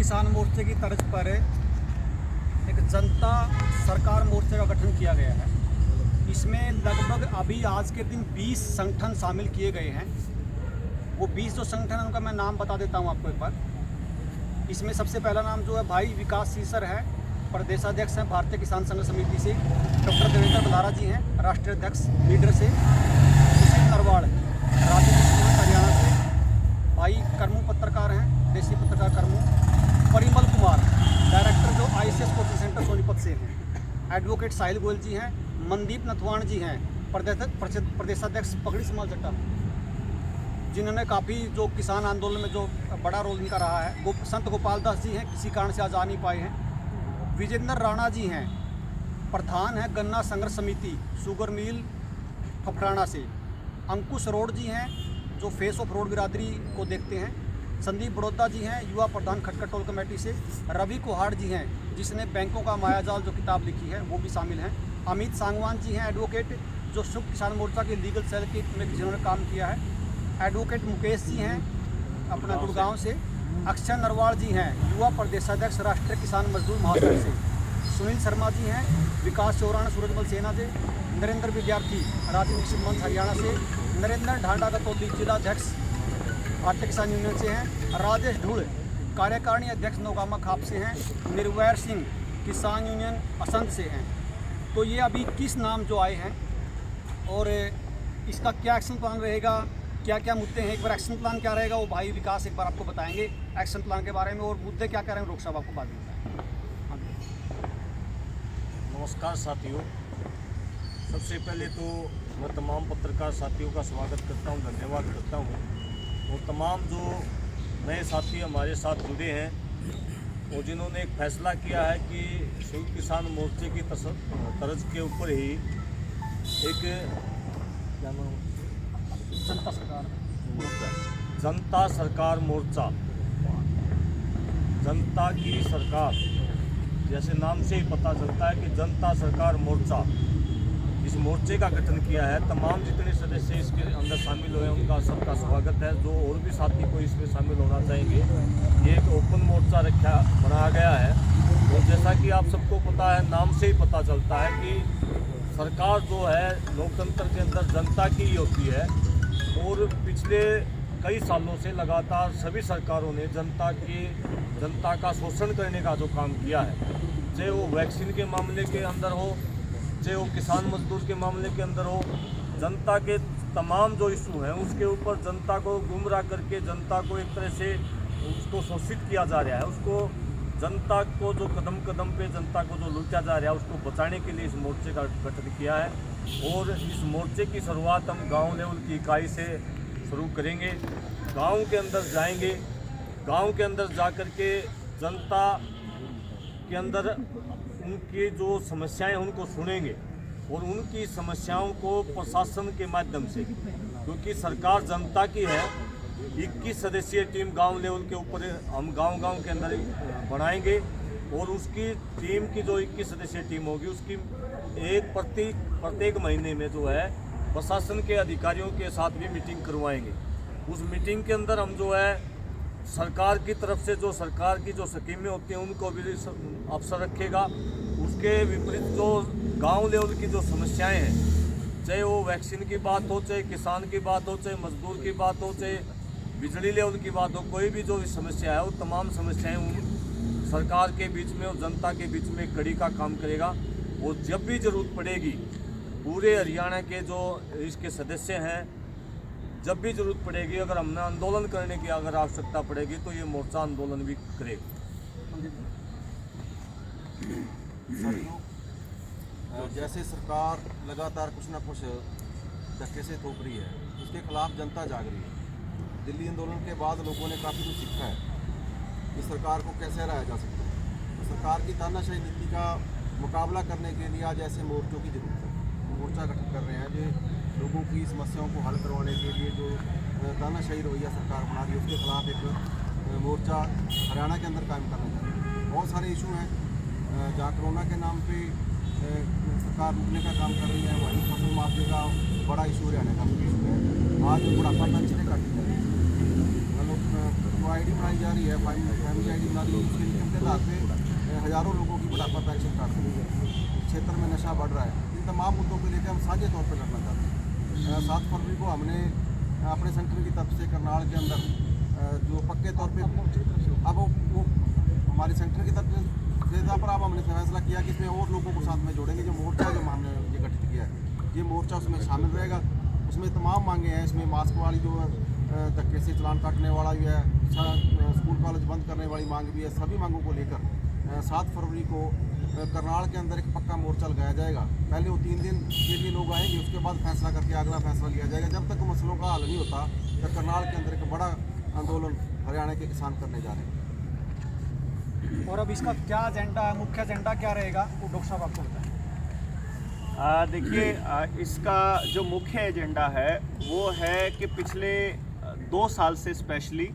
किसान मोर्चे की तर्ज पर एक जनता सरकार मोर्चे का गठन किया गया है। इसमें लगभग अभी आज के दिन 20 संगठन शामिल किए गए हैं। वो 20 जो संगठन हैं उनका मैं नाम बता देता हूँ आपको एक बार। इसमें सबसे पहला नाम जो है भाई विकास सीसर है, प्रदेशाध्यक्ष हैं भारतीय किसान संघ समिति से। डॉक्टर देवेंद्र बलारा जी हैं, राष्ट्रीय अध्यक्ष लीडर से। सुशील नरवाड़ राजनीति हरियाणा से। भाई करमू पत्रकार हैं, देसी पत्रकार करमू। परिमल कुमार डायरेक्टर जो ICS कोचिंग सेंटर सोनीपत से हैं। एडवोकेट साहिल गोयल जी हैं। मनदीप नथवाण जी हैं, प्रदेशाध्यक्ष पगड़ी समाल चट्टा, जिन्होंने काफ़ी जो किसान आंदोलन में जो बड़ा रोल इनका रहा है। संत गोपाल दास जी हैं, किसी कारण से आज आ नहीं पाए हैं। विजेंद्र राणा जी हैं, प्रधान हैं गन्ना संघर्ष समिति शुगर मिल फफराना से। अंकुश रोड जी हैं, जो फेस ऑफ रोड बिरादरी को देखते हैं। संदीप बड़ौदा जी हैं, युवा प्रधान खटखट टोल कमेटी से। रवि कोहाड़ जी हैं, जिसने बैंकों का मायाजाल जो किताब लिखी है वो भी शामिल हैं। अमित सांगवान जी हैं, एडवोकेट, जो संयुक्त किसान मोर्चा के लीगल सेल के में जिन्होंने काम किया है। एडवोकेट मुकेश जी हैं अपना गुड़गांव से। अक्षय नरवाड़ जी हैं, युवा प्रदेशाध्यक्ष राष्ट्रीय किसान मजदूर महासंघ से। सुनील शर्मा जी हैं, विकास चौराना सूरजमल सेना से। नरेंद्र विद्यार्थी राजनीतिक मंच हरियाणा से। नरेंद्र ढांडा गतौली जिलाध्यक्ष भारतीय किसान यूनियन से हैं। राजेश ढूल कार्यकारिणी अध्यक्ष नौगामा खाप से हैं। निर्वैर सिंह किसान यूनियन असंध से हैं। तो ये अभी 21 नाम जो आए हैं, और इसका क्या एक्शन प्लान रहेगा, क्या क्या मुद्दे हैं, एक बार एक्शन प्लान क्या रहेगा वो भाई विकास एक बार आपको बताएंगे एक्शन प्लान के बारे में, और मुद्दे क्या क्या रहेंगे डॉक्टर साहब आपको बाद में बताएंगे। नमस्कार साथियों, सबसे पहले तो मैं तमाम पत्रकार साथियों का स्वागत करता हूं, धन्यवाद करता हूं। और तमाम जो नए साथी हमारे साथ जुड़े हैं और जिन्होंने एक फैसला किया है कि संयुक्त किसान मोर्चे की तर्ज के ऊपर ही एक क्या नाम, जनता सरकार मोर्चा, जनता की सरकार, जैसे नाम से ही पता चलता है कि जनता सरकार मोर्चा, इस मोर्चे का गठन किया है। तमाम जितने सदस्य इसके अंदर शामिल हुए हैं उनका सबका स्वागत है। जो और भी साथी को इसमें शामिल होना चाहेंगे, ये एक ओपन मोर्चा बनाया गया है। और जैसा कि आप सबको पता है, नाम से ही पता चलता है कि सरकार जो है लोकतंत्र के अंदर जनता की ही होती है। और पिछले कई सालों से लगातार सभी सरकारों ने जनता का शोषण करने का जो काम किया है, चाहे वो वैक्सीन के मामले के अंदर हो, चाहे वो किसान मजदूर के मामले के अंदर हो, जनता के तमाम जो इशू हैं उसके ऊपर जनता को गुमराह करके जनता को एक तरह से उसको शोषित किया जा रहा है। उसको जनता को जो कदम कदम पे जनता को जो लूटा जा रहा है उसको बचाने के लिए इस मोर्चे का गठन किया है। और इस मोर्चे की शुरुआत हम गांव लेवल की इकाई से शुरू करेंगे। गांव के अंदर जाएंगे, गांव के अंदर जा कर के जनता के अंदर उनकी जो समस्याएं उनको सुनेंगे और उनकी समस्याओं को प्रशासन के माध्यम से, क्योंकि सरकार जनता की है, 21 सदस्यीय टीम गांव लेवल के ऊपर हम गांव के अंदर बनाएंगे। और उसकी टीम की जो 21 सदस्यीय टीम होगी उसकी प्रत्येक महीने में जो है प्रशासन के अधिकारियों के साथ भी मीटिंग करवाएंगे। उस मीटिंग के अंदर हम जो है सरकार की तरफ से जो सरकार की जो स्कीमें होती हैं उनको भी अवसर रखेगा। उसके विपरीत जो गांव लेवल की जो समस्याएं हैं, चाहे वो वैक्सीन की बात हो, चाहे किसान की बात हो, चाहे मजदूर की बात हो, चाहे बिजली लेवल की बात हो, कोई भी जो समस्या है वो तमाम समस्याएं उन सरकार के बीच में और जनता के बीच में कड़ी का काम करेगा। और जब भी ज़रूरत पड़ेगी, पूरे हरियाणा के जो इसके सदस्य हैं, जब भी ज़रूरत पड़ेगी, अगर हमने आंदोलन करने की अगर आवश्यकता पड़ेगी तो ये मोर्चा आंदोलन भी करेगा। जैसे सरकार लगातार कुछ ना कुछ धक्के से थोप रही है, उसके खिलाफ जनता जाग रही है। दिल्ली आंदोलन के बाद लोगों ने काफ़ी कुछ सीखा है कि सरकार को कैसे हराया जा सकता है। तो सरकार की तानाशाही नीति का मुकाबला करने के लिए आज ऐसे मोर्चों की जरूरत है। मोर्चा गठन कर रहे हैं जो लोगों की समस्याओं को हल करवाने के लिए जो तानाशाही रवैया सरकार बना रही है उसके खिलाफ एक मोर्चा हरियाणा के अंदर कायम करना चाहिए। बहुत सारे इशू हैं जहाँ कोरोना के नाम पे सरकार रुकने का काम कर रही है। वहीं फसल माफी का बड़ा इशू हरियाणा का मुख्य इशू है। आज बुढ़ापा पेंशनें काटी जा रही है, जो आईडी बनाई जा रही है, फैमिली आईडी बना रही है, उसके इनकम के आधार पे हज़ारों लोगों की बुढ़ापा पेंशन काट रही है। क्षेत्र में नशा बढ़ रहा है। इन तमाम मुद्दों को लेकर हम साझे तौर पर लड़ना चाहते हैं। 7 फरवरी को हमने अपने संगठन की तरफ से करनाल के अंदर जो पक्के तौर पे अब वो हमारे संगठन की तरफ से था, पर अब हमने फैसला किया कि इसमें और लोगों को साथ में जोड़ेंगे। जो मोर्चा जो हमने ये गठित किया है, ये मोर्चा उसमें शामिल रहेगा। उसमें तमाम मांगे हैं। इसमें मास्क वाली जो धक्के से चालान काटने वाला भी है, स्कूल कॉलेज बंद करने वाली मांग भी है। सभी मांगों को लेकर 7 फरवरी को करनाल के अंदर एक पक्का मोर्चा लगाया जाएगा। पहले वो 3 दिन के लिए लोग आएंगे, उसके बाद फैसला करके अगला फैसला लिया जाएगा। जब तक मसलों का हल नहीं होता, तो करनाल के अंदर एक बड़ा आंदोलन हरियाणा के किसान करने जा रहे हैं। और अब इसका क्या एजेंडा है, मुख्य एजेंडा क्या रहेगा, वो डॉक्टर साहब आपको बताएं। देखिए, इसका जो मुख्य एजेंडा है वो है कि पिछले 2 साल से स्पेशली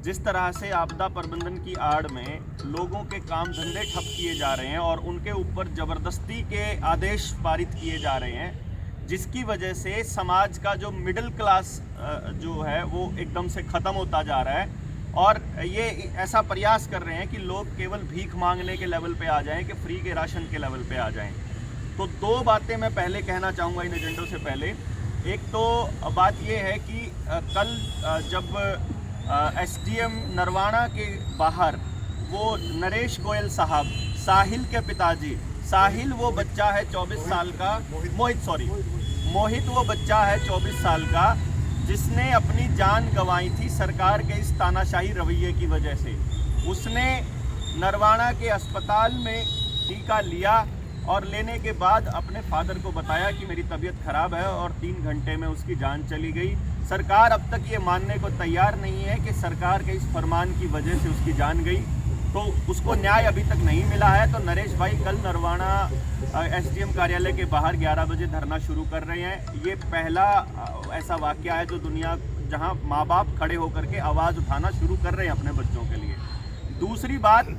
जिस तरह से आपदा प्रबंधन की आड़ में लोगों के काम धंधे ठप किए जा रहे हैं और उनके ऊपर ज़बरदस्ती के आदेश पारित किए जा रहे हैं, जिसकी वजह से समाज का जो मिडिल क्लास जो है वो एकदम से ख़त्म होता जा रहा है। और ये ऐसा प्रयास कर रहे हैं कि लोग केवल भीख मांगने के लेवल पे आ जाएं कि फ्री के राशन के लेवल पे आ जाएं। तो 2 बातें मैं पहले कहना चाहूँगा इन एजेंडों से पहले। एक तो बात ये है कि कल जब एसडीएम नरवाना के बाहर वो नरेश गोयल साहब, साहिल के पिताजी, साहिल वो बच्चा है 24 साल का, मोहित वो बच्चा है 24 साल का, जिसने अपनी जान गंवाई थी सरकार के इस तानाशाही रवैये की वजह से। उसने नरवाना के अस्पताल में टीका लिया और लेने के बाद अपने फादर को बताया कि मेरी तबीयत ख़राब है, और 3 घंटे में उसकी जान चली गई। सरकार अब तक ये मानने को तैयार नहीं है कि सरकार के इस फरमान की वजह से उसकी जान गई, तो उसको न्याय अभी तक नहीं मिला है। तो नरेश भाई कल नरवाना एसडीएम कार्यालय के बाहर 11 बजे धरना शुरू कर रहे हैं। ये पहला ऐसा वाक़या है जो दुनिया जहां माँ बाप खड़े होकर के आवाज़ उठाना शुरू कर रहे हैं अपने बच्चों के लिए। दूसरी बात,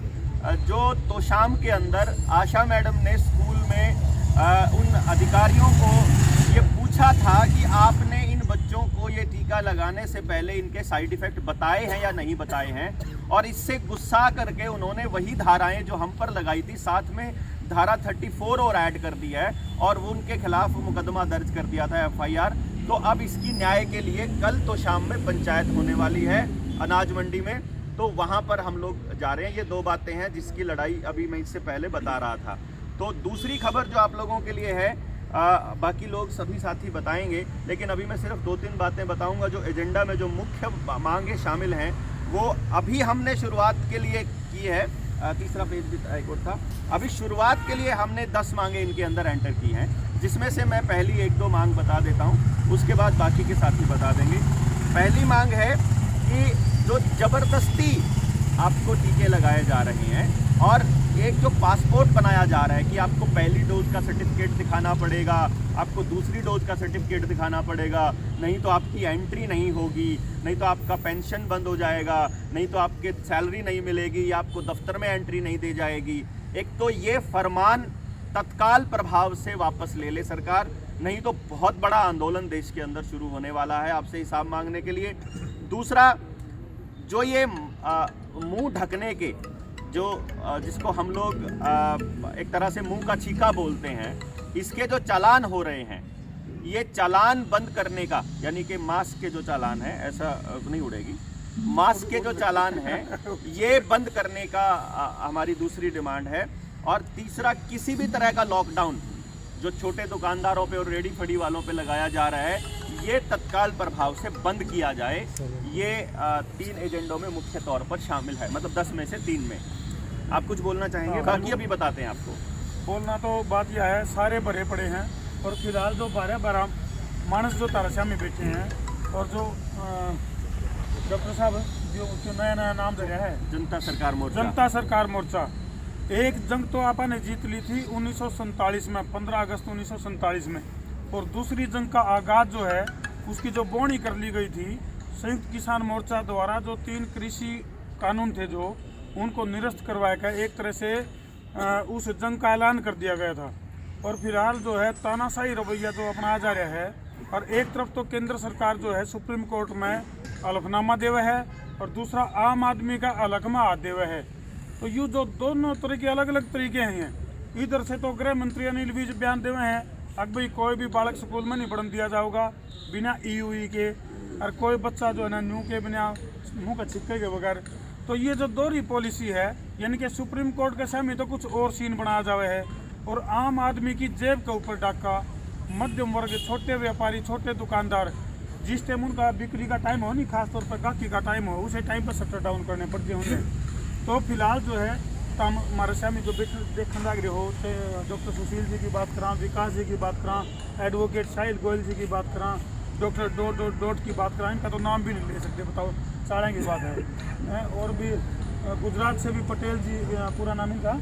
जो तोशाम के अंदर आशा मैडम ने स्कूल में उन अधिकारियों को ये पूछा था कि आपने इन बच्चों को ये टीका लगाने से पहले इनके साइड इफ़ेक्ट बताए हैं या नहीं बताए हैं, और इससे गुस्सा करके उन्होंने वही धाराएं जो हम पर लगाई थी साथ में धारा 34 और ऐड कर दी है और वो उनके खिलाफ मुकदमा दर्ज कर दिया था FIR। तो अब इसकी न्याय के लिए कल तो शाम में पंचायत होने वाली है अनाज मंडी में, तो वहाँ पर हम लोग जा रहे हैं। ये 2 बातें हैं जिसकी लड़ाई अभी मैं इससे पहले बता रहा था। तो दूसरी खबर जो आप लोगों के लिए है, बाकी लोग सभी साथी बताएंगे, लेकिन अभी मैं सिर्फ 2-3 बातें बताऊंगा। जो एजेंडा में जो मुख्य मांगे शामिल हैं वो अभी हमने शुरुआत के लिए की है। तीसरा पेज भी एक और था। अभी शुरुआत के लिए हमने 10 मांगे इनके अंदर एंटर की हैं, जिसमें से मैं पहली 1-2 मांग बता देता हूँ, उसके बाद बाकी के साथी बता देंगे। पहली मांग है कि जो ज़बरदस्ती आपको टीके लगाए जा रहे हैं और एक जो पासपोर्ट बनाया जा रहा है कि आपको पहली डोज का सर्टिफिकेट दिखाना पड़ेगा, आपको दूसरी डोज का सर्टिफिकेट दिखाना पड़ेगा, नहीं तो आपकी एंट्री नहीं होगी, नहीं तो आपका पेंशन बंद हो जाएगा, नहीं तो आपके सैलरी नहीं मिलेगी या आपको दफ्तर में एंट्री नहीं दी जाएगी। एक तो ये फरमान तत्काल प्रभाव से वापस ले ले सरकार, नहीं तो बहुत बड़ा आंदोलन देश के अंदर शुरू होने वाला है आपसे हिसाब मांगने के लिए। दूसरा, जो ये मुंह ढकने के जो जिसको हम लोग एक तरह से मुंह का छीका बोलते हैं, इसके जो चालान हो रहे हैं, ये चालान बंद करने का, यानी कि मास्क के जो चालान है, ऐसा नहीं उड़ेगी, मास्क के जो चालान है ये बंद करने का हमारी दूसरी डिमांड है। और तीसरा, किसी भी तरह का लॉकडाउन जो छोटे दुकानदारों पे और रेडी फड़ी वालों पे लगाया जा रहा है, ये तत्काल प्रभाव से बंद किया जाए। ये 3 एजेंडों में मुख्य तौर पर शामिल है, मतलब 10 में से 3 में। आप कुछ बोलना चाहेंगे? बाकी अभी बताते हैं आपको। बोलना तो बात यह है, सारे भरे पड़े हैं और फिलहाल जो 12 मानस जो तारसिया में बैठे हैं और जो डॉक्टर साहब जो नया नाम धरा है जनता सरकार मोर्चा, जनता सरकार मोर्चा। एक जंग तो आपा ने जीत ली थी 1947 में, 15 अगस्त 1947 में, और दूसरी जंग का आगाज जो है उसकी जो बोनी कर ली गई थी संयुक्त किसान मोर्चा द्वारा। जो 3 कृषि कानून थे जो उनको निरस्त करवाया गया, एक तरह से उस जंग का ऐलान कर दिया गया था। और फिलहाल जो है तानाशाही रवैया जो अपनाया जा रहा है, और एक तरफ तो केंद्र सरकार जो है सुप्रीम कोर्ट में हलफनामा देवा है और दूसरा आम आदमी का अलगमा आते हुए है। तो ये जो दोनों तरह के अलग अलग तरीके हैं, इधर से तो गृह मंत्री अनिल विज बयान दे हुए हैं अब भाई कोई भी बालक स्कूल में नहीं पढ़ने दिया जाएगा बिना ईयूई के, और कोई बच्चा जो है ना न्यू के बिना मुँह का छिक्के के बगैर। तो ये जो दोहरी पॉलिसी है, यानी कि सुप्रीम कोर्ट के सामने तो कुछ और सीन बनाया जावे है और आम आदमी की जेब के ऊपर डाका, मध्यम वर्ग, छोटे व्यापारी, छोटे दुकानदार, जिस टाइम उनका बिक्री का टाइम हो नहीं, खासतौर पर गाहकी का टाइम हो, उसे टाइम पर शटर डाउन करने पड़ते होंगे। तो फिलहाल जो है हमारे सामने जो देखने लग रहे हो, डॉक्टर सुशील जी की बात करा, विकास जी की बात करा, एडवोकेट साहिल गोयल जी की बात करा, डॉक्टर डोट की बात करा, इनका तो नाम भी नहीं ले सकते, बताओ सारा की बात है। और भी गुजरात से भी पटेल जी, पूरा नाम इनका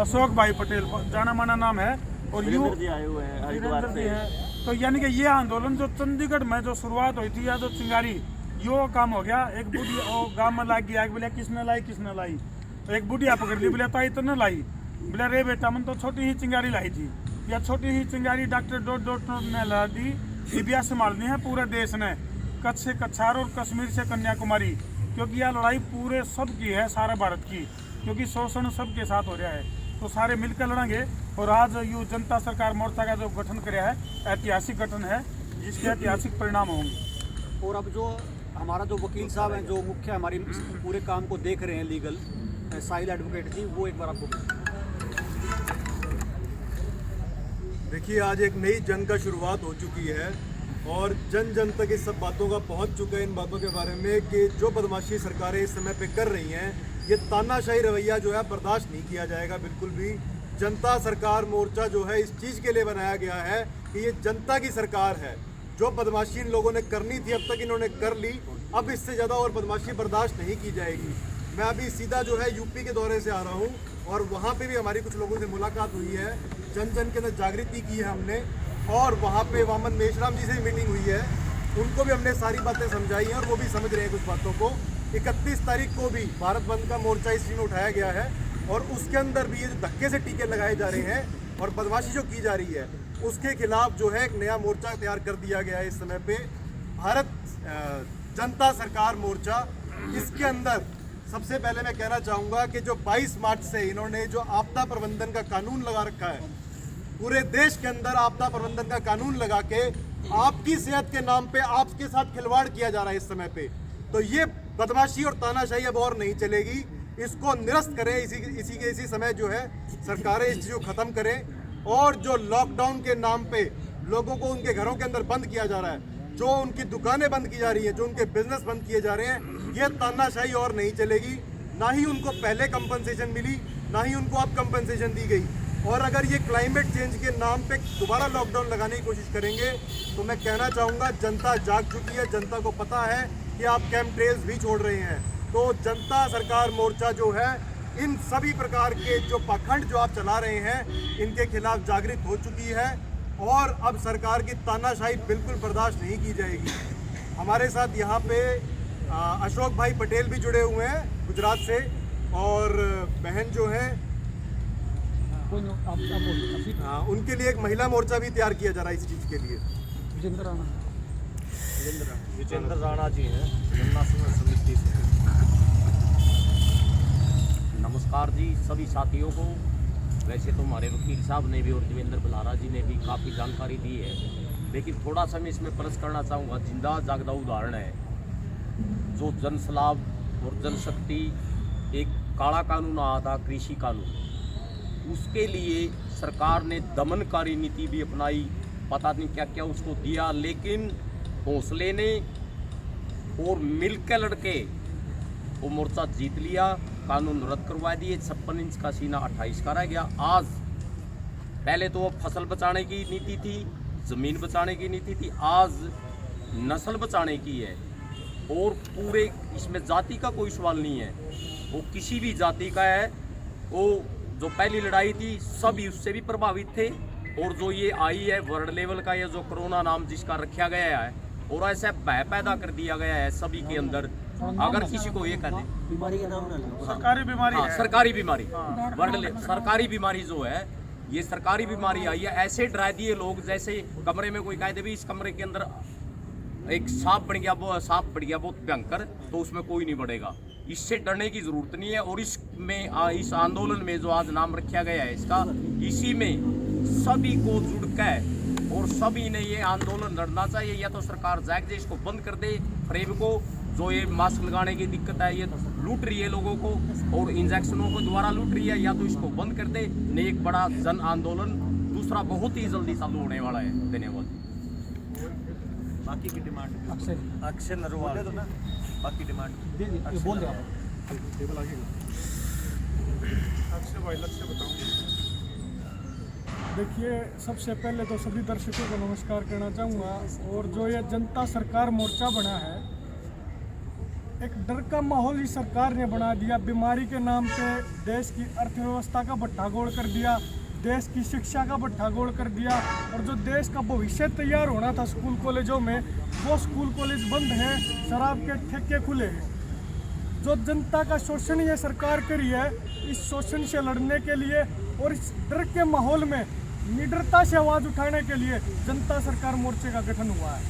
अशोक भाई पटेल जाना माना नाम है, और वीरेंद्र जी आए हुए हैं हरिद्वार से। तो यानी कि ये आंदोलन जो चंडीगढ़ में जो शुरुआत हुई थी, या जो चिंगारी यो काम हो गया, एक बुढ़िया गाँव में लाग गया, बोले किसने लाई, तो एक बुढ़िया पकड़ ली, बोले ताई तो न लाई, बोले रे बेटा मन तो छोटी ही चिंगारी लाई थी, या छोटी ही चिंगारी डॉक्टर डोट ने ला दी। लिबिया संभालनी है पूरे देश ने, कच्छ से कच्छार और कश्मीर से कन्याकुमारी, क्योंकि यह लड़ाई पूरे सब की है, सारे भारत की, क्योंकि शोषण सबके साथ हो रहा है। तो सारे मिलकर लड़ेंगे। और आज यू जनता सरकार मोर्चा का जो गठन किया है, ऐतिहासिक गठन है, जिसके ऐतिहासिक परिणाम होंगे। और अब जो हमारा जो वकील साहब हैं, जो मुख्य हमारी इस पूरे काम को देख रहे हैं, लीगल साहिल एडवोकेट जी, वो एक बार आपको देखिए, आज एक नई जंग का शुरुआत हो चुकी है और जन जन तक इस सब बातों का पहुंच चुका है, इन बातों के बारे में कि जो बदमाशी सरकारें इस समय पे कर रही हैं, ये तानाशाही रवैया जो है बर्दाश्त नहीं किया जाएगा बिल्कुल भी। जनता सरकार मोर्चा जो है इस चीज़ के लिए बनाया गया है कि ये जनता की सरकार है। जो बदमाशी इन लोगों ने करनी थी अब तक इन्होंने कर ली, अब इससे ज़्यादा और बदमाशी बर्दाश्त नहीं की जाएगी। मैं अभी सीधा जो है यूपी के दौरे से आ रहा हूँ और वहाँ पे भी हमारी कुछ लोगों से मुलाकात हुई है, जन जन के अंदर जागृति की है हमने, और वहाँ पे वामन मेश्राम जी से भी मीटिंग हुई है, उनको भी हमने सारी बातें समझाई हैं और वो भी समझ रहे हैं कुछ बातों को। 31 तारीख को भी भारत बंद का मोर्चा इस चीज़ में उठाया गया है और उसके अंदर भी ये जो धक्के से टीके लगाए जा रहे हैं और बदमाशी जो की जा रही है, उसके खिलाफ जो है एक नया मोर्चा तैयार कर दिया गया है इस समय पे, भारत जनता सरकार मोर्चा। इसके अंदर सबसे पहले मैं कहना चाहूँगा कि जो 22 मार्च से इन्होंने जो आपदा प्रबंधन का कानून लगा रखा है, पूरे देश के अंदर आपदा प्रबंधन का कानून लगा के आपकी सेहत के नाम पे आपके साथ खिलवाड़ किया जा रहा है इस समय पे, तो ये बदमाशी और तानाशाही अब और नहीं चलेगी। इसको निरस्त करें, इसी समय जो है सरकारें इस चीज़ को ख़त्म करें। और जो लॉकडाउन के नाम पे लोगों को उनके घरों के अंदर बंद किया जा रहा है, जो उनकी दुकानें बंद की जा रही हैं, जो उनके बिजनेस बंद किए जा रहे हैं, ये तानाशाही और नहीं चलेगी। ना ही उनको पहले कंपनसेशन मिली, ना ही उनको अब कंपनसेशन दी गई। और अगर ये क्लाइमेट चेंज के नाम पे दोबारा लॉकडाउन लगाने की कोशिश करेंगे तो मैं कहना चाहूँगा जनता जाग चुकी है, जनता को पता है कि आप कैंप ट्रेल्स भी छोड़ रहे हैं। तो जनता सरकार मोर्चा जो है इन सभी प्रकार के जो पाखंड जो आप चला रहे हैं, इनके खिलाफ जागृत हो चुकी है और अब सरकार की तानाशाही बिल्कुल बर्दाश्त नहीं की जाएगी। हमारे साथ यहाँ पे अशोक भाई पटेल भी जुड़े हुए हैं गुजरात से, और बहन जो है उनके लिए एक महिला मोर्चा भी तैयार किया जा रहा है इस चीज़ के लिए। विजेंद्र राणा जी हैं, गन्ना संघर्ष समिति से। नमस्कार जी सभी साथियों को। वैसे तो हमारे वकील साहब ने भी और देवेंद्र बलारा जी ने भी काफ़ी जानकारी दी है, लेकिन थोड़ा सा मैं इसमें प्लस करना चाहूँगा। जिंदा जागदा उदाहरण है जो जनसलाभ और जनशक्ति एक काला कानून आया था, कृषि कानून, उसके लिए सरकार ने दमनकारी नीति भी अपनाई, पता नहीं क्या क्या उसको दिया, लेकिन हौसले ने और मिलकर लड़के वो मोर्चा जीत लिया, कानून रद्द करवा दिए। 56 इंच का सीना 28 का रह गया। आज पहले तो फसल बचाने की नीति थी, ज़मीन बचाने की नीति थी, आज नस्ल बचाने की है। और पूरे इसमें जाति का कोई सवाल नहीं है, वो किसी भी जाति का है। वो जो पहली लड़ाई थी सभी उससे भी प्रभावित थे, और जो ये आई है वर्ल्ड लेवल का, ये जो कोरोना नाम जिसका रखा गया है, और ऐसा भय पैदा कर दिया गया है सभी के अंदर। अगर किसी को ये कह दे सरकारी बीमारी है, सरकारी बीमारी, वर्ल्ड सरकारी बीमारी जो है, ये सरकारी बीमारी आई है। ऐसे डरा दिए लोग जैसे कमरे में कोई कह दे भी इस कमरे के अंदर एक सांप बढ़ गया बहुत भयंकर, तो उसमें कोई नहीं बढ़ेगा। इससे डरने की जरूरत नहीं है। और इस आंदोलन में जो आज नाम रखा गया है इसका, इसी में सभी को जुड़कर और सभी ने ये आंदोलन लड़ना चाहिए। या तो सरकार जाग इसको बंद कर दे, फ्रेब को, जो ये मास्क लगाने की दिक्कत है, ये लूट रही है लोगों को और इंजेक्शनों को द्वारा लूट रही है, या तो इसको बंद कर दे। नहीं, एक बड़ा जन आंदोलन दूसरा बहुत ही जल्दी चालू होने वाला है। धन्यवाद। बाकी की डिमांड अक्षय नरवाल दो ना, बाकी डिमांड बोल दो। अक्षय भाई लक्ष्य बताऊँ। देखिए, सबसे पहले तो सभी दर्शकों को नमस्कार करना चाहूँगा। और जो ये जनता सरकार मोर्चा बना है, एक डर का माहौल ही सरकार ने बना दिया। बीमारी के नाम पे देश की अर्थव्यवस्था का भट्टागोड़ कर दिया, देश की शिक्षा का भट्टागोड़ कर दिया। और जो देश का भविष्य तैयार होना था स्कूल कॉलेजों में, वो स्कूल कॉलेज बंद है, शराब के ठेके खुले हैं। जो जनता का शोषण ये सरकार करी है, इस शोषण से लड़ने के लिए और इस डर के माहौल में निडरता से आवाज़ उठाने के लिए जनता सरकार मोर्चे का गठन हुआ है।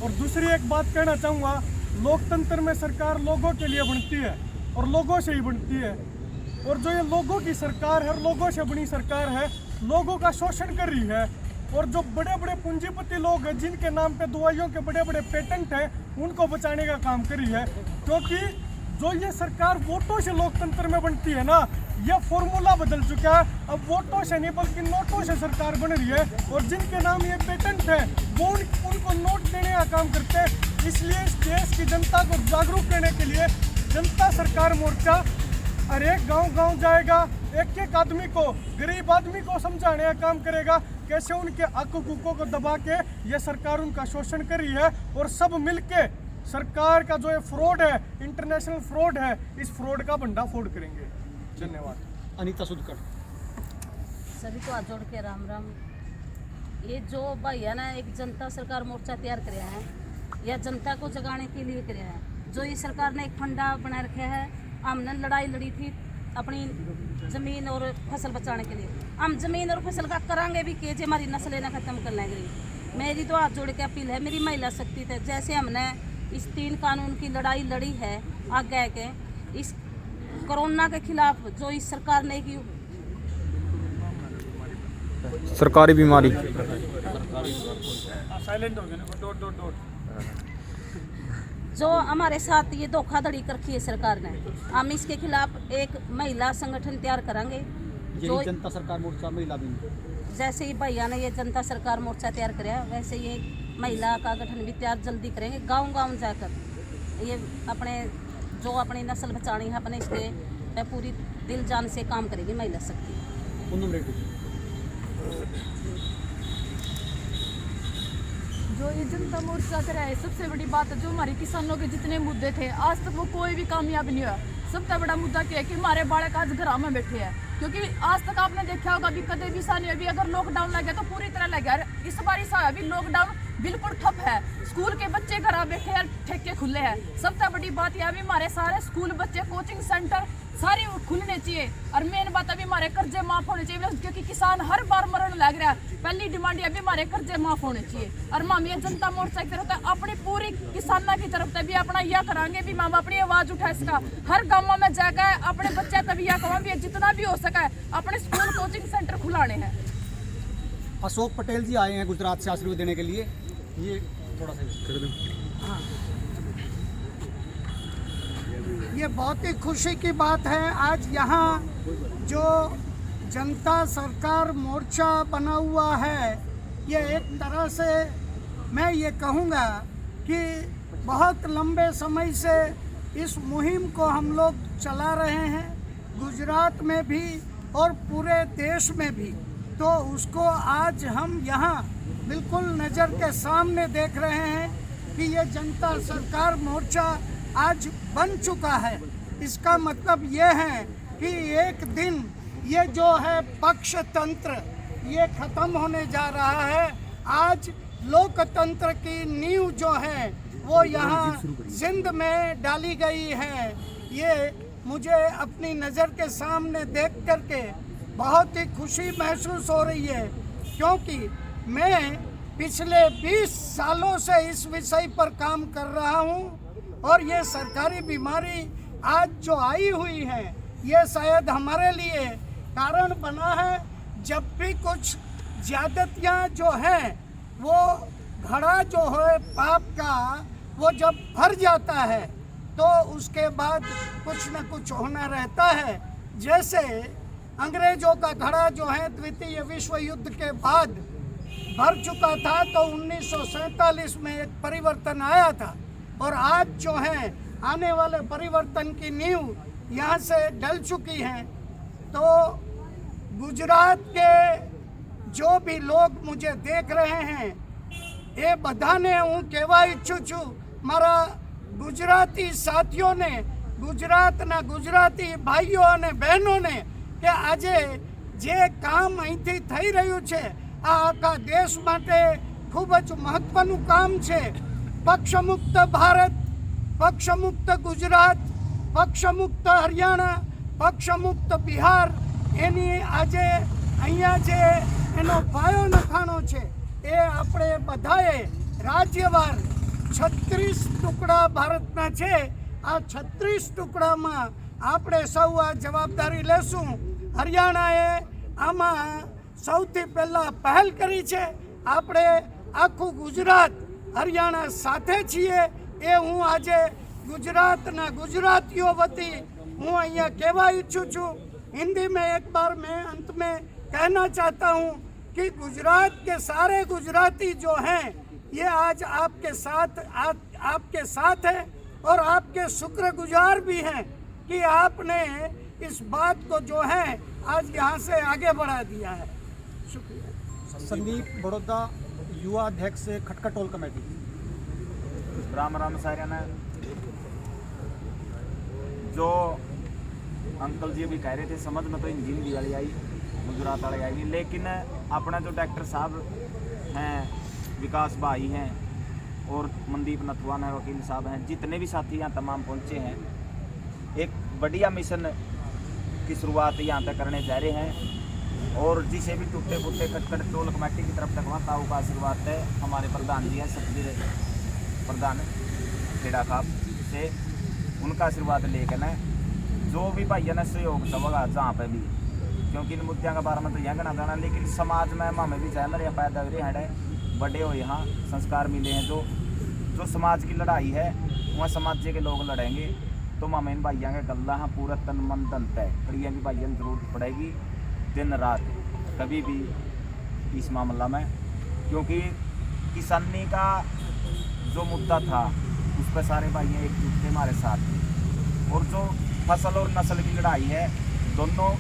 और दूसरी एक बात कहना चाहूँगा, लोकतंत्र में सरकार लोगों के लिए बनती है और लोगों से ही बनती है। और जो ये लोगों की सरकार है, लोगों से बनी सरकार है, लोगों का शोषण कर रही है। और जो बड़े बड़े पूंजीपति लोग हैं, जिनके नाम पे दवाइयों के बड़े बड़े पेटेंट हैं, उनको बचाने का काम कर रही है। क्योंकि जो ये सरकार वोटों से लोकतंत्र में बनती है ना, यह फॉर्मूला बदल चुका है। अब वोटों से नहीं बल्कि नोटों से सरकार बन रही है। और जिनके नाम ये पेटेंट है, वो उनको नोट देने का काम करते हैं। इसलिए इस देश की जनता को जागरूक करने के लिए जनता सरकार मोर्चा हर एक गाँव जाएगा, एक एक आदमी को, गरीब आदमी को समझाने का काम करेगा कैसे उनके हक हुकूकों को दबा के ये सरकार उनका शोषण कर रही है। और सब मिलके सरकार का जो ये फ्रॉड है, इंटरनेशनल फ्रॉड है, इस फ्रॉड का भंडाफोड़ करेंगे। धन्यवाद। अनीता सुदकर। सभी को हाथ जोड़ के राम राम। ये जो भैया ने एक जनता सरकार मोर्चा तैयार कराया है, यह जनता को जगाने के लिए कराया है। जो ये सरकार ने एक फंडा बना रखा है, हमने लड़ाई लड़ी थी अपनी ज़मीन और फसल बचाने के लिए। हम ज़मीन और फसल का करांगे भी कि हमारी नस्लें ना ख़त्म कर लेंगे। मेरी तो हाथ जोड़ के अपील है, मेरी महिला शक्ति थे, जैसे हमने इस 3 कानून की लड़ाई लड़ी है आगे के, इस कोरोना के खिलाफ जो इस सरकार ने की सरकारी बीमारी, साइलेंट हो गए ना, डोट। जो हमारे साथ ये धोखाधड़ी कर रखी है सरकार ने, हम इसके खिलाफ एक महिला संगठन तैयार करेंगे। जो जनता सरकार मोर्चा महिला भी, जैसे ही भैया ने ये जनता सरकार मोर्चा तैयार कराया, वैसे ये महिला का गठन भी तैयार जल्दी करेंगे। गांव जाकर ये अपनी नस्ल बचानी है, अपने इसके पे पूरी दिल जान से काम करेगी महिला शक्ति। जो ये जनता मोर्चा करा है, सबसे बड़ी बात है जो हमारे किसानों के जितने मुद्दे थे आज तक वो कोई भी कामयाब नहीं हुआ। सबसे बड़ा मुद्दा क्या है कि हमारे बालक आज घर में बैठे हैं। क्योंकि आज तक आपने देखा होगा अभी कदे भी साल अभी अगर लॉकडाउन लग गया तो पूरी तरह लग गया। इस बार अभी लॉकडाउन बिल्कुल ठप है, स्कूल के बच्चे घर बैठे हैं, ठेके खुले हैं। सबसे बड़ी बात यह अभी हमारे सारे स्कूल बच्चे, कोचिंग सेंटर सारी खुलने चाहिए। और मेन बात अभी हमारे कर्जे माफ होने चाहिए, क्योंकि किसान हर बार मरण लग रहा है। पहली डिमांड अभी हमारे कर्जे माफ होने चाहिए। और हम ये जनता मोर्चा की तरफ अपनी पूरी किसानों की तरफ से भी अपना यह करांगे भी हम अपनी आवाज़ उठा इसका हर गाँव में जाकर अपने बच्चे तभी यह कहूँ भी जितना भी हो सका अपने स्कूल कोचिंग सेंटर खुलाने हैं। अशोक पटेल जी आए हैं गुजरात से आशीर्वाद देने के लिए, ये थोड़ा सा कर दूं। ये बहुत ही खुशी की बात है। आज यहाँ जो जनता सरकार मोर्चा बना हुआ है, ये एक तरह से मैं ये कहूँगा कि बहुत लंबे समय से इस मुहिम को हम लोग चला रहे हैं, गुजरात में भी और पूरे देश में भी। तो उसको आज हम यहाँ बिल्कुल नज़र के सामने देख रहे हैं कि ये जनता सरकार मोर्चा आज बन चुका है। इसका मतलब ये है कि एक दिन ये जो है पक्षतंत्र ये ख़त्म होने जा रहा है। आज लोकतंत्र की नींव जो है वो यहाँ सिंध में डाली गई है। ये मुझे अपनी नज़र के सामने देख करके बहुत ही खुशी महसूस हो रही है, क्योंकि मैं पिछले 20 सालों से इस विषय पर काम कर रहा हूँ और ये सरकारी बीमारी आज जो आई हुई है ये शायद हमारे लिए कारण बना है। जब भी कुछ ज्यादतियाँ जो हैं वो घड़ा जो है पाप का वो जब भर जाता है तो उसके बाद कुछ न कुछ होना रहता है। जैसे अंग्रेजों का घड़ा जो है द्वितीय विश्व युद्ध के बाद भर चुका था तो 1947 में एक परिवर्तन आया था और आज जो है आने वाले परिवर्तन की नींव यहाँ से डल चुकी है। तो गुजरात के जो भी लोग मुझे देख रहे हैं ये बधाने हूँ कहवा ઈચ્છું છું મારા ગુજરાતી સાથીઓને ગુજરાતના ગુજરાતી ભાઈઓ અને બહેનોને કે આજે જે કામ અહીંથી થઈ રહ્યું છે આ આખા દેશ માટે ખૂબ જ મહત્વનું કામ છે। પક્ષમુક્ત ભારત, પક્ષમુક્ત ગુજરાત, પક્ષમુક્ત હરિયાણા, પક્ષમુક્ત બિહાર એની આજે અહીંયા જે એનો પાયો નખાણો છે એ આપણે બધાએ રાજ્યવાર 36 ટુકડા ભારતના છે આ 36 ટુકડામાં આપણે સૌ આ જવાબદારી લેશું। હરિયાણાએ આમાં સૌથી પહેલાં પહેલ કરી છે। આપણે આખું ગુજરાત હરિયાણા સાથે છીએ એ હું આજે ગુજરાતના ગુજરાતીઓ વતી હું અહીંયા કહેવા ઈચ્છું છું। हिंदी में एक बार मैं अंत में कहना चाहता हूँ कि गुजरात के सारे गुजराती जो हैं ये आज आपके साथ हैं और आपके शुक्रगुजार भी हैं कि आपने इस बात को जो है आज यहाँ से आगे बढ़ा दिया है। शुक्रिया। संदीप बड़ौदा, युवा अध्यक्ष खटखटोल कमेटी। राम राम सारे ने जो अंकल जी भी कह रहे थे समझ में तो हिंदी वाली आई, गुजरात वाली आई नहीं, लेकिन अपना जो डॉक्टर साहब हैं, विकास भाई हैं और मनदीप नथवान है, वकील साहब हैं, जितने भी साथी यहाँ तमाम पहुँचे हैं, एक बढ़िया मिशन की शुरुआत यहाँ तक करने जा रहे हैं। और जिसे भी टूटे फूटे खटखट टोल कमेटी की तरफ तक वहाँ ताऊ का आशीर्वाद है। हमारे प्रधान जी हैं सतबीर प्रधान खेड़ा खाप से, उनका आशीर्वाद लेकर न जो भी भाइयों ने सहयोग सबका जहाँ पे भी, क्योंकि इन मुद्दों के बारे में तो यहाँ कहना जाना, लेकिन समाज में हमें भी चाहे मेरे पैदा हुए हैं, बड़े हो यहाँ संस्कार मिले हैं, जो समाज की लड़ाई है वहाँ समाज के लोग लड़ेंगे तो हमें इन भाइयों के गल्ला हाँ पूरा तन मन धन तय कड़िया भी भाइयों की जरूरत पड़ेगी दिन रात कभी भी इस मामला में, क्योंकि किसानी का जो मुद्दा था उस पर सारे भाई एकजुट थे हमारे साथ। और जो फसल और नस्ल की लड़ाई है दोनों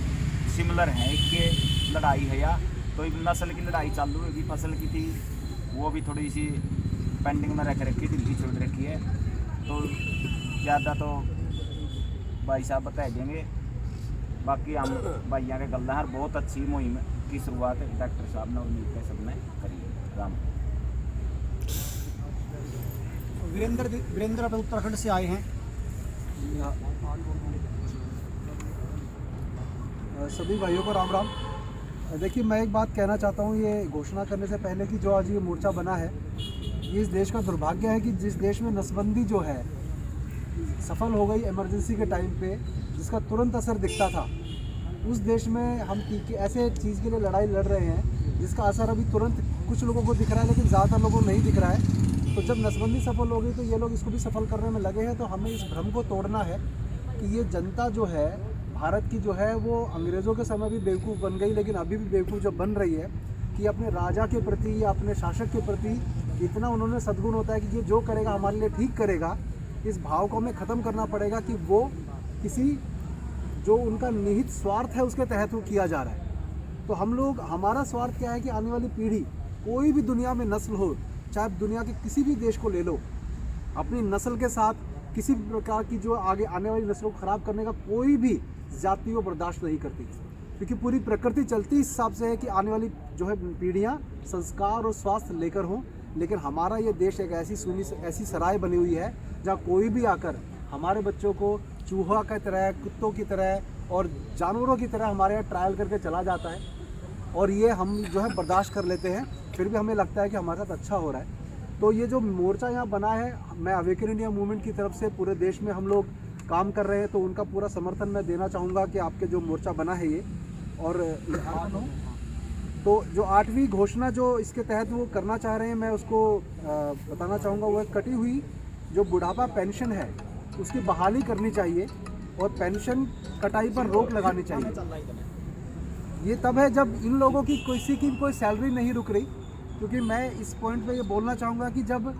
सिमिलर हैं, एक के लड़ाई है या तो नस्ल की लड़ाई चालू होगी, फसल की थी वो भी थोड़ी सी पेंडिंग में रख रखी, ढीली छोड़ रखी है, तो ज़्यादा तो भाई साहब बता देंगे। बाकी हम भाइयों के गल्ला है, बहुत अच्छी मुहिम की शुरुआत डॉक्टर साहब ने और मिलकर सबने करी है। राम। वीरेंद्र उत्तराखंड से आए हैं। सभी भाइयों को राम राम। देखिए मैं एक बात कहना चाहता हूँ, ये घोषणा करने से पहले कि जो आज ये मोर्चा बना है, ये इस देश का दुर्भाग्य है कि जिस देश में नसबंदी जो है सफल हो गई इमरजेंसी के टाइम पे, जिसका तुरंत असर दिखता था, उस देश में हम ऐसे चीज़ के लिए लड़ाई लड़ रहे हैं जिसका असर अभी तुरंत कुछ लोगों को दिख रहा है लेकिन ज़्यादातर लोगों को नहीं दिख रहा है। तो जब नसबंदी सफल हो गई तो ये लोग इसको भी सफल करने में लगे हैं। तो हमें इस भ्रम को तोड़ना है कि ये जनता जो है भारत की जो है वो अंग्रेज़ों के समय भी बेवकूफ़ बन गई, लेकिन अभी भी बेवकूफ़ जब बन रही है कि अपने राजा के प्रति या अपने शासक के प्रति इतना उन्होंने सद्गुण होता है कि ये जो करेगा हमारे लिए ठीक करेगा, इस भाव को हमें ख़त्म करना पड़ेगा कि वो किसी जो उनका निहित स्वार्थ है उसके तहत वो किया जा रहा है। तो हम लोग, हमारा स्वार्थ क्या है कि आने वाली पीढ़ी, कोई भी दुनिया में नस्ल हो, चाहे दुनिया के किसी भी देश को ले लो, अपनी नस्ल के साथ किसी भी प्रकार की जो आगे आने वाली नस्लों को ख़राब करने का कोई भी जाति वो बर्दाश्त नहीं करती, क्योंकि पूरी प्रकृति चलती इस हिसाब से है कि आने वाली जो है पीढ़ियाँ संस्कार और स्वास्थ्य लेकर हों। लेकिन हमारा ये देश एक ऐसी सराय बनी हुई है जहाँ कोई भी आकर हमारे बच्चों को चूहा की तरह, कुत्तों की तरह और जानवरों की तरह हमारे यहाँ ट्रायल करके चला जाता है, और ये हम जो है बर्दाश्त कर लेते हैं। फिर भी हमें लगता है कि हमारे साथ अच्छा हो रहा है। तो ये जो मोर्चा यहाँ बना है, मैं अवेकन इंडिया मूवमेंट की तरफ से पूरे देश में हम लोग काम कर रहे हैं, तो उनका पूरा समर्थन मैं देना चाहूँगा कि आपके जो मोर्चा बना है ये, और तो जो 8वीं घोषणा जो इसके तहत वो करना चाह रहे हैं, मैं उसको बताना चाहूँगा। वो कटी हुई जो बुढ़ापा पेंशन है उसकी बहाली करनी चाहिए और पेंशन कटाई पर रोक लगानी चाहिए। ये तब है जब इन लोगों की किसी की कोई सैलरी नहीं रुक रही, क्योंकि मैं इस पॉइंट पे ये बोलना चाहूँगा कि जब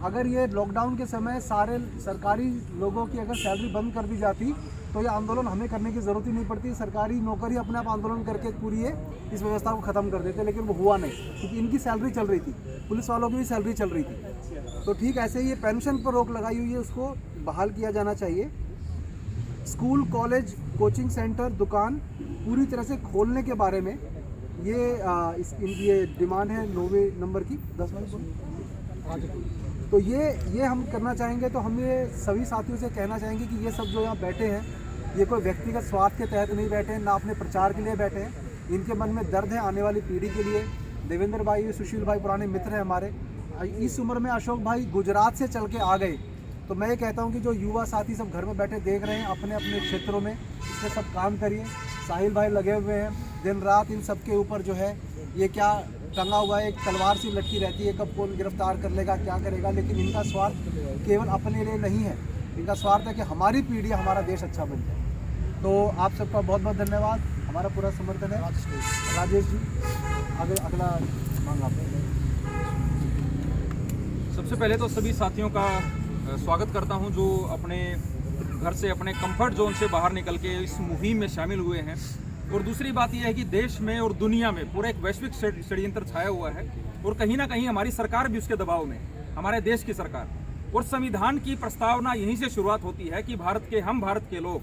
अगर ये लॉकडाउन के समय सारे सरकारी लोगों की अगर सैलरी बंद कर दी जाती तो ये आंदोलन हमें करने की ज़रूरत ही नहीं पड़ती। सरकारी नौकरी अपने आप आंदोलन करके पूरी इस व्यवस्था को ख़त्म कर देते, लेकिन वो हुआ नहीं क्योंकि इनकी सैलरी चल रही थी, पुलिस वालों की भी सैलरी चल रही थी। तो ठीक ऐसे ही ये पेंशन पर रोक लगाई हुई है, उसको बहाल किया जाना चाहिए। स्कूल, कॉलेज, कोचिंग सेंटर, दुकान पूरी तरह से खोलने के बारे में इनकी ये डिमांड है 9वें नंबर की 10 तो ये हम करना चाहेंगे। तो हम ये सभी साथियों से कहना चाहेंगे कि ये सब जो यहाँ बैठे हैं, ये कोई व्यक्तिगत स्वार्थ के तहत नहीं बैठे हैं, ना अपने प्रचार के लिए बैठे हैं। इनके मन में दर्द है आने वाली पीढ़ी के लिए। देवेंद्र भाई, सुशील भाई पुराने मित्र हैं हमारे। इस उम्र में अशोक भाई गुजरात से चल के आ गए। तो मैं ये कहता हूँ कि जो युवा साथी सब घर में बैठे देख रहे हैं अपने अपने क्षेत्रों में, इसमें सब काम करिए। साहिल भाई लगे हुए हैं दिन रात, इन सब के ऊपर जो है ये क्या टंगा हुआ है, एक तलवार सी लटकी रहती है, कब कौन गिरफ्तार कर लेगा, क्या करेगा। लेकिन इनका स्वार्थ केवल अपने लिए नहीं है, इनका स्वार्थ है कि हमारी पीढ़ी, हमारा देश अच्छा बन जाए। तो आप सबका बहुत बहुत धन्यवाद, हमारा पूरा समर्थन है। राजेश जी, अगला मांग आप। सबसे पहले तो सभी साथियों का स्वागत करता हूं जो अपने घर से, अपने कंफर्ट जोन से बाहर निकल के इस मुहिम में शामिल हुए हैं। और दूसरी बात यह है कि देश में और दुनिया में पूरा एक वैश्विक षड्यंत्र छाया हुआ है और कहीं ना कहीं हमारी सरकार भी उसके दबाव में, हमारे देश की सरकार। और संविधान की प्रस्तावना यहीं से शुरुआत होती है कि हम भारत के लोग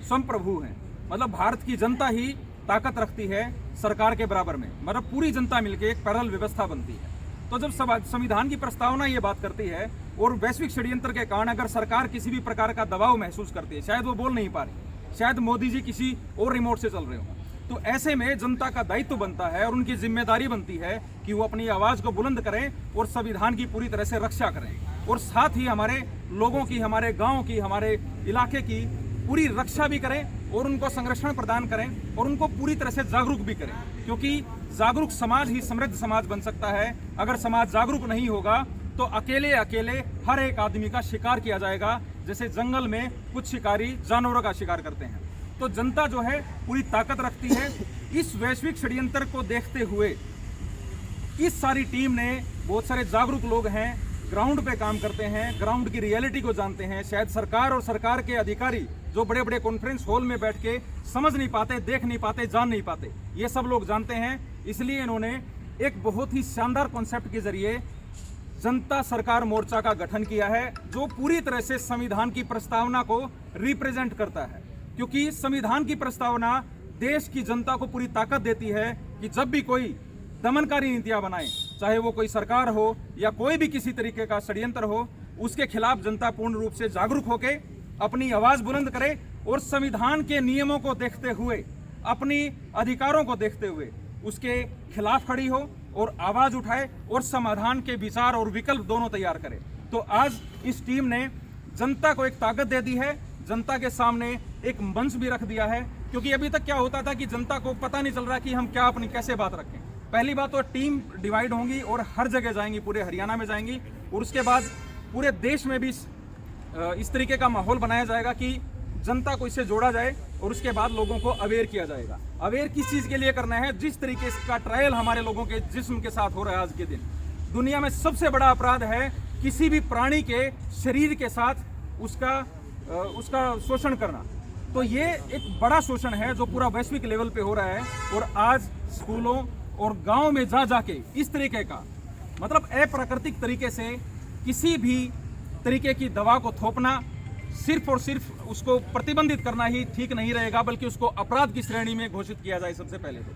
स्वप्रभु हैं, मतलब भारत की जनता ही ताकत रखती है सरकार के बराबर में, मतलब पूरी जनता मिलकर एक पैरेलल व्यवस्था बनती है। तो जब संविधान की प्रस्तावना ये बात करती है और वैश्विक षड्यंत्र के कारण अगर सरकार किसी भी प्रकार का दबाव महसूस करती है, शायद वो बोल नहीं पा रही, शायद मोदी जी किसी और रिमोट से चल रहे हो, तो ऐसे में जनता का दायित्व बनता है और उनकी जिम्मेदारी बनती है कि वो अपनी आवाज़ को बुलंद करें और संविधान की पूरी तरह से रक्षा करें और साथ ही हमारे लोगों की, हमारे गाँव की, हमारे इलाके की पूरी रक्षा भी करें और उनको संरक्षण प्रदान करें और उनको पूरी तरह से जागरूक भी करें, क्योंकि जागरूक समाज ही समृद्ध समाज बन सकता है। अगर समाज जागरूक नहीं होगा तो अकेले हर एक आदमी का शिकार किया जाएगा, जैसे जंगल में कुछ शिकारी जानवरों का शिकार करते हैं। तो जनता जो है पूरी ताकत रखती है। इस वैश्विक षड्यंत्र को देखते हुए इस सारी टीम ने, बहुत सारे जागरूक लोग हैं, ग्राउंड पे काम करते हैं, ग्राउंड की रियलिटी को जानते हैं। शायद सरकार और सरकार के अधिकारी जो बड़े बड़े कॉन्फ्रेंस हॉल में बैठ के समझ नहीं पाते, देख नहीं पाते, जान नहीं पाते, ये सब लोग जानते हैं। इसलिए इन्होंने एक बहुत ही शानदार कॉन्सेप्ट के जरिए जनता सरकार मोर्चा का गठन किया है, जो पूरी तरह से संविधान की प्रस्तावना को रिप्रेजेंट करता है। क्योंकि संविधान की प्रस्तावना देश की जनता को पूरी ताकत देती है कि जब भी कोई दमनकारी नीतियां बनाए, चाहे वो कोई सरकार हो या कोई भी किसी तरीके का षड्यंत्र हो, उसके खिलाफ जनता पूर्ण रूप से जागरूक होके अपनी आवाज बुलंद करे और संविधान के नियमों को देखते हुए, अपनी अधिकारों को देखते हुए उसके खिलाफ खड़ी हो और आवाज उठाए और समाधान के विचार और विकल्प दोनों तैयार करे। तो आज इस टीम ने जनता को एक ताकत दे दी है, जनता के सामने एक मंच भी रख दिया है। क्योंकि अभी तक क्या होता था कि जनता को पता नहीं चल रहा कि हम क्या अपनी कैसे बात रखें। पहली बात तो टीम डिवाइड होंगी और हर जगह जाएंगी, पूरे हरियाणा में जाएंगी और उसके बाद पूरे देश में भी इस तरीके का माहौल बनाया जाएगा कि जनता को इससे जोड़ा जाए और उसके बाद लोगों को अवेयर किया जाएगा। अवेयर किस चीज़ के लिए करना है? जिस तरीके का ट्रायल हमारे लोगों के जिस्म के साथ हो रहा है आज के दिन, दुनिया में सबसे बड़ा अपराध है किसी भी प्राणी के शरीर के साथ उसका शोषण करना। तो ये एक बड़ा शोषण है जो पूरा वैश्विक लेवल पे हो रहा है। और आज स्कूलों और गाँव में जाके इस तरीके का, मतलब अप्राकृतिक तरीके से किसी भी तरीके की दवा को थोपना, सिर्फ और सिर्फ उसको प्रतिबंधित करना ही ठीक नहीं रहेगा, बल्कि उसको अपराध की श्रेणी में घोषित किया जाए। सबसे पहले तो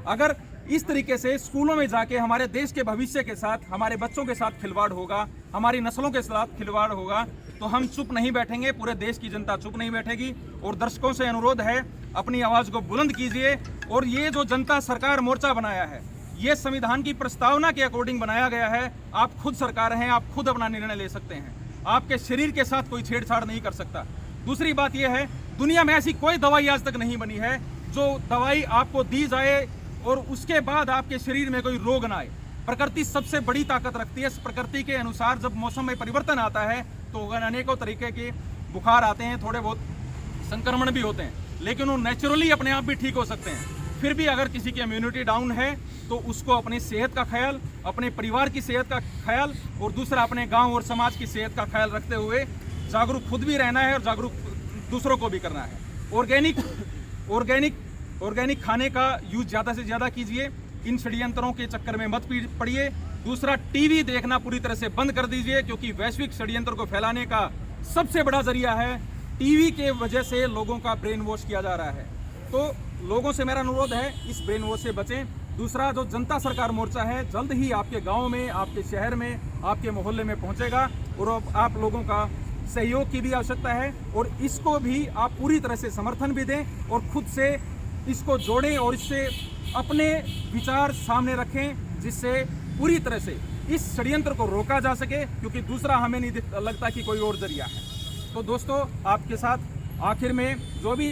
अगर इस तरीके से स्कूलों में जाके हमारे देश के भविष्य के साथ, हमारे बच्चों के साथ खिलवाड़ होगा, हमारी नस्लों के साथ खिलवाड़ होगा, तो हम चुप नहीं बैठेंगे, पूरे देश की जनता चुप नहीं बैठेगी। और दर्शकों से अनुरोध है, अपनी आवाज़ को बुलंद कीजिए। और ये जो जनता सरकार मोर्चा बनाया है, ये संविधान की प्रस्तावना के अकॉर्डिंग बनाया गया है। आप खुद सरकार हैं, आप खुद अपना निर्णय ले सकते हैं। आपके शरीर के साथ कोई छेड़छाड़ नहीं कर सकता। दूसरी बात यह है, दुनिया में ऐसी कोई दवाई आज तक नहीं बनी है जो दवाई आपको दी जाए और उसके बाद आपके शरीर में कोई रोग ना आए। प्रकृति सबसे बड़ी ताकत रखती है। इस प्रकृति के अनुसार जब मौसम में परिवर्तन आता है तो अनेकों तरीके के बुखार आते हैं, थोड़े बहुत संक्रमण भी होते हैं, लेकिन वो नेचुरली अपने आप भी ठीक हो सकते हैं। फिर भी अगर किसी की इम्यूनिटी डाउन है तो उसको अपनी सेहत का ख्याल, अपने परिवार की सेहत का ख्याल और दूसरा अपने गांव और समाज की सेहत का ख्याल रखते हुए जागरूक खुद भी रहना है और जागरूक दूसरों को भी करना है। ऑर्गेनिक खाने का यूज ज़्यादा से ज़्यादा कीजिए। इन षड्यंत्रों के चक्कर में मत पड़िए। दूसरा, टीवी देखना पूरी तरह से बंद कर दीजिए, क्योंकि वैश्विक षड्यंत्र को फैलाने का सबसे बड़ा जरिया है। टीवी के वजह से लोगों का ब्रेन वॉश किया जा रहा है। तो लोगों से मेरा अनुरोध है, इस ब्रेन वॉश से बचें। दूसरा, जो जनता सरकार मोर्चा है जल्द ही आपके गांव में, आपके शहर में, आपके मोहल्ले में पहुंचेगा और आप लोगों का सहयोग की भी आवश्यकता है और इसको भी आप पूरी तरह से समर्थन भी दें और खुद से इसको जोड़ें और इससे अपने विचार सामने रखें, जिससे पूरी तरह से इस षड्यंत्र को रोका जा सके, क्योंकि दूसरा हमें नहीं लगता कि कोई और जरिया है। तो दोस्तों, आपके साथ आखिर में जो भी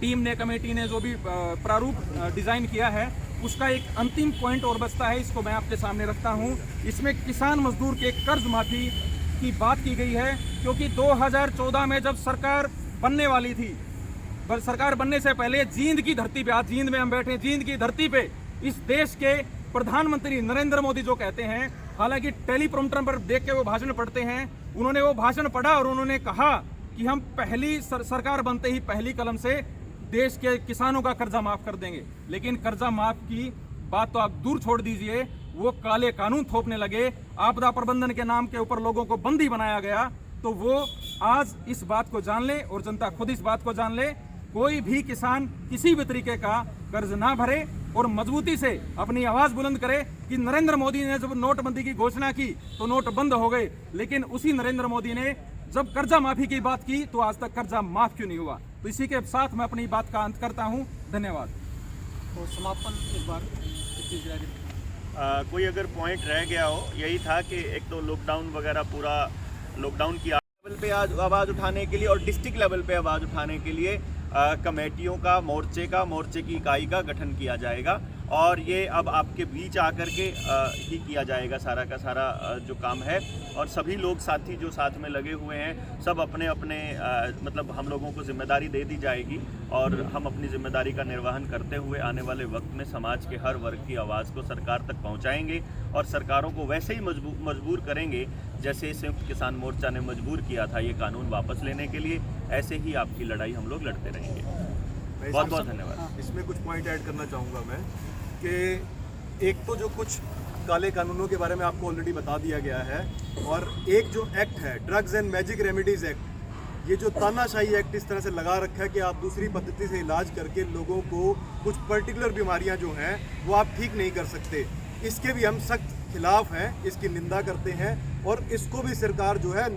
टीम ने, कमेटी ने जो भी प्रारूप डिज़ाइन किया है उसका एक अंतिम पॉइंट और बचता है, इसको मैं आपके सामने रखता हूं। इसमें किसान मजदूर के कर्ज माफ़ी की बात की गई है, क्योंकि 2014 में जब सरकार बनने वाली थी, सरकार बनने से पहले जींद की धरती पे, आज जींद में हम बैठे हैं, जींद की धरती पे इस देश के प्रधानमंत्री नरेंद्र मोदी जो कहते हैं, हालांकि टेलीप्रॉम्प्टर पर देख के वो भाषण पढ़ते हैं, उन्होंने वो भाषण पढ़ा और उन्होंने कहा कि हम पहली सरकार बनते ही पहली कलम से देश के किसानों का कर्जा माफ कर देंगे। लेकिन कर्जा माफ की बात तो आप दूर छोड़ दीजिए, वो काले कानून थोपने लगे, आपदा प्रबंधन के नाम के ऊपर लोगों को बंदी बनाया गया। तो वो आज इस बात को जान ले और जनता खुद इस बात को जान ले, कोई भी किसान किसी भी तरीके का कर्ज ना भरे और मजबूती से अपनी आवाज बुलंद करे कि नरेंद्र मोदी ने जब नोटबंदी की घोषणा की तो नोट बंद हो गए, लेकिन उसी नरेंद्र मोदी ने जब कर्जा माफी की बात की तो आज तक कर्जा माफ क्यों नहीं हुआ। तो इसी के साथ मैं अपनी बात का अंत करता हूं। धन्यवाद। तो समापन एक बार कोई अगर पॉइंट रह गया हो, यही था कि एक तो लॉकडाउन वगैरह, पूरा लॉकडाउन की लेवल पे आज आवाज़ उठाने के लिए और डिस्ट्रिक्ट लेवल पे आवाज़ उठाने के लिए कमेटियों का, मोर्चे की इकाई का गठन किया जाएगा और ये अब आपके बीच आकर के ही किया जाएगा सारा का सारा जो काम है। और सभी लोग साथी जो साथ में लगे हुए हैं, सब अपने अपने मतलब हम लोगों को जिम्मेदारी दे दी जाएगी और हम अपनी जिम्मेदारी का निर्वहन करते हुए आने वाले वक्त में समाज के हर वर्ग की आवाज़ को सरकार तक पहुंचाएंगे और सरकारों को वैसे ही मजबूर करेंगे जैसे संयुक्त किसान मोर्चा ने मजबूर किया था ये कानून वापस लेने के लिए। ऐसे ही आपकी लड़ाई हम लोग लड़ते रहेंगे। बहुत बहुत धन्यवाद। इसमें कुछ पॉइंट ऐड करना चाहूँगा मैं कि एक तो जो कुछ काले कानूनों के बारे में आपको ऑलरेडी बता दिया गया है, और एक जो एक्ट है drugs and magic remedies act, ये जो तानाशाही एक्ट इस तरह से लगा रखा है कि आप दूसरी पद्धति से इलाज करके लोगों को कुछ पर्टिकुलर बीमारियां जो हैं वो आप ठीक नहीं कर सकते, इसके भी हम सख्त खिलाफ हैं, इसकी निंदा करते हैं और इसको भी सरकार जो है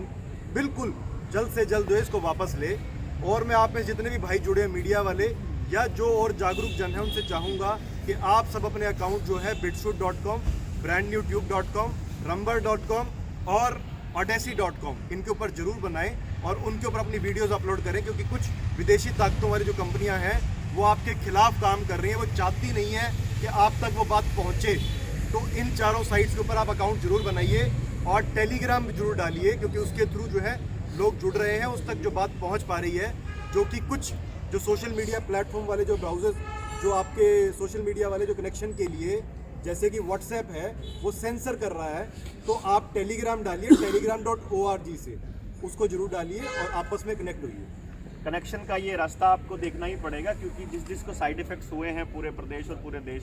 बिल्कुल जल्द से जल्द जो है इसको वापस ले। और मैं आप में जितने भी भाई जुड़े हैं, मीडिया वाले या जो और जागरूक जन हैं, उनसे चाहूँगा कि आप सब अपने अकाउंट जो है bitshoot.com, brandnewtube.com, rumber.com और odyssey.com इनके ऊपर ज़रूर बनाएं और उनके ऊपर अपनी वीडियोस अपलोड करें, क्योंकि कुछ विदेशी ताकतों वाली जो कंपनियां हैं वो आपके खिलाफ काम कर रही हैं, वो चाहती नहीं है कि आप तक वो बात पहुंचे। तो इन चारों साइट्स के ऊपर आप अकाउंट जरूर बनाइए और टेलीग्राम भी जरूर डालिए, क्योंकि उसके थ्रू जो है लोग जुड़ रहे हैं, उस तक जो बात पहुँच पा रही है, जो कि कुछ जो सोशल मीडिया प्लेटफॉर्म वाले जो ब्राउज़र जो आपके सोशल मीडिया वाले जो कनेक्शन के लिए जैसे कि व्हाट्सएप है वो सेंसर कर रहा है, तो आप टेलीग्राम डालिए, telegram.org से उसको जरूर डालिए और आपस में कनेक्ट होइए। कनेक्शन का ये रास्ता आपको देखना ही पड़ेगा, क्योंकि जिसको साइड इफेक्ट्स हुए हैं पूरे प्रदेश और पूरे देश